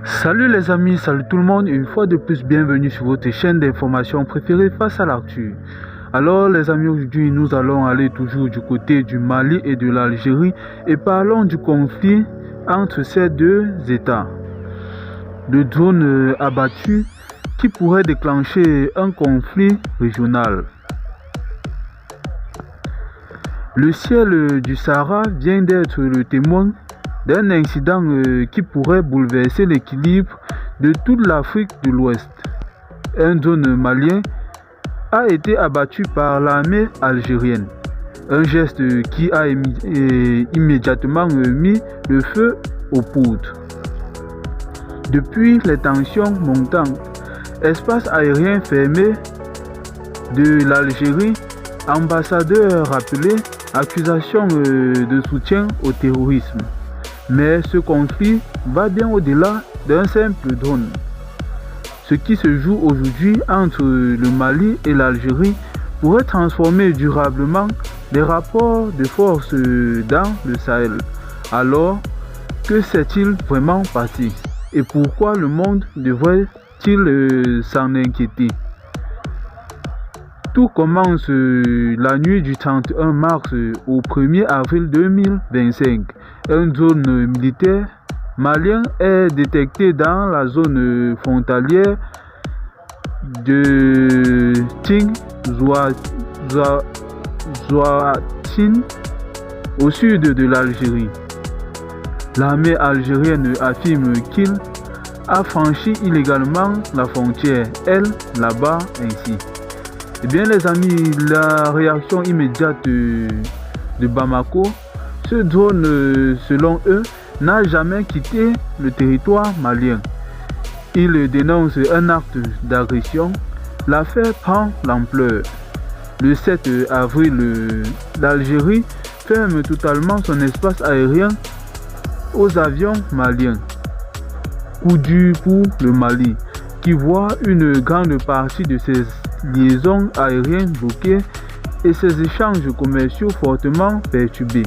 Salut les amis, salut tout le monde, une fois de plus bienvenue sur votre chaîne d'information préférée face à l'actu. Alors les amis, aujourd'hui nous allons aller toujours du côté du Mali et de l'Algérie et parlons du conflit entre ces deux États. Le drone abattu qui pourrait déclencher un conflit régional. Le ciel du Sahara vient d'être le témoin d'un incident qui pourrait bouleverser l'équilibre de toute l'Afrique de l'Ouest. Un drone malien a été abattu par l'armée algérienne, un geste qui a immédiatement mis le feu aux poudres. Depuis les tensions montantes, espace aérien fermé de l'Algérie, ambassadeur rappelé, accusation de soutien au terrorisme. Mais ce conflit va bien au-delà d'un simple drone. Ce qui se joue aujourd'hui entre le Mali et l'Algérie pourrait transformer durablement les rapports de force dans le Sahel. Alors, que s'est-il vraiment passé? Et pourquoi le monde devrait-il s'en inquiéter? Tout commence la nuit du 31 mars au 1er avril 2025. Un drone militaire malien est détecté dans la zone frontalière de Tinzouatine au sud de l'Algérie. L'armée algérienne affirme qu'il a franchi illégalement la frontière. Elle là-bas ainsi. Eh bien les amis, la réaction immédiate de Bamako, ce drone selon eux n'a jamais quitté le territoire malien. Il dénonce un acte d'agression. L'affaire prend l'ampleur. Le 7 avril, l'Algérie ferme totalement son espace aérien aux avions maliens. Coup dur pour le Mali, qui voit une grande partie de ses liaisons aériennes bloquées et ses échanges commerciaux fortement perturbés.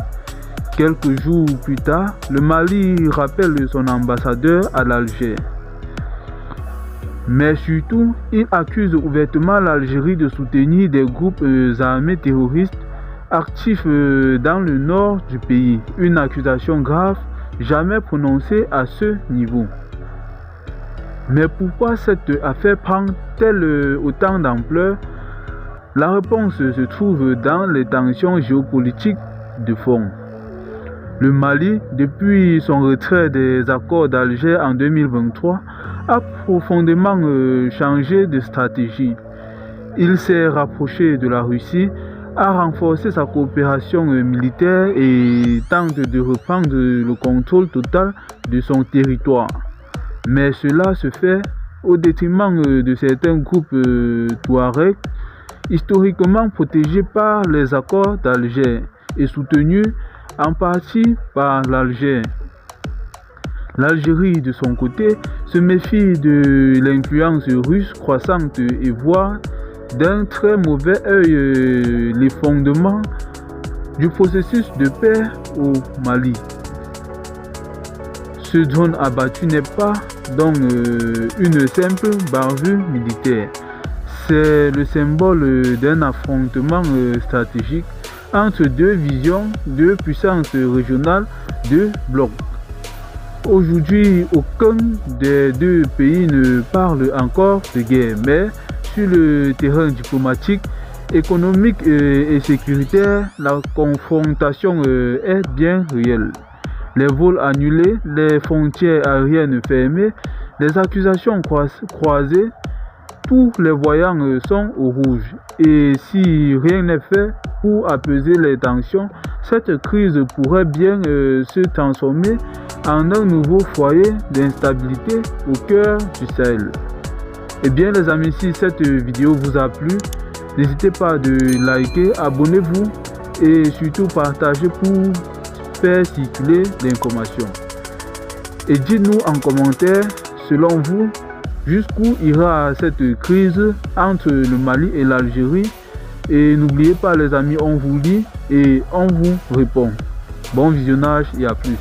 Quelques jours plus tard, le Mali rappelle son ambassadeur à l'Alger. Mais surtout, il accuse ouvertement l'Algérie de soutenir des groupes armés terroristes actifs dans le nord du pays. Une accusation grave, jamais prononcée à ce niveau. Mais pourquoi cette affaire prend-elle autant d'ampleur? La réponse se trouve dans les tensions géopolitiques de fond. Le Mali, depuis son retrait des accords d'Alger en 2023, a profondément changé de stratégie. Il s'est rapproché de la Russie, a renforcé sa coopération militaire et tente de reprendre le contrôle total de son territoire. Mais cela se fait au détriment de certains groupes touaregs, historiquement protégés par les accords d'Alger et soutenus en partie par l'Alger. L'Algérie, de son côté, se méfie de l'influence russe croissante et voit d'un très mauvais œil les fondements du processus de paix au Mali. Ce drone abattu n'est pas donc une simple bavure militaire. C'est le symbole d'un affrontement stratégique entre deux visions, deux puissances régionales, deux blocs. Aujourd'hui, aucun des deux pays ne parle encore de guerre, mais sur le terrain diplomatique, économique et sécuritaire, la confrontation est bien réelle. Les vols annulés, les frontières aériennes fermées, les accusations croisées, tous les voyants sont au rouge. Et si rien n'est fait pour apaiser les tensions, cette crise pourrait bien se transformer en un nouveau foyer d'instabilité au cœur du Sahel. Eh bien les amis, si cette vidéo vous a plu, n'hésitez pas de liker, abonnez-vous et surtout partagez pour faire circuler l'information. Et dites-nous en commentaire, selon vous, jusqu'où ira cette crise entre le Mali et l'Algérie. Et n'oubliez pas les amis, on vous lit et on vous répond. Bon visionnage et à plus.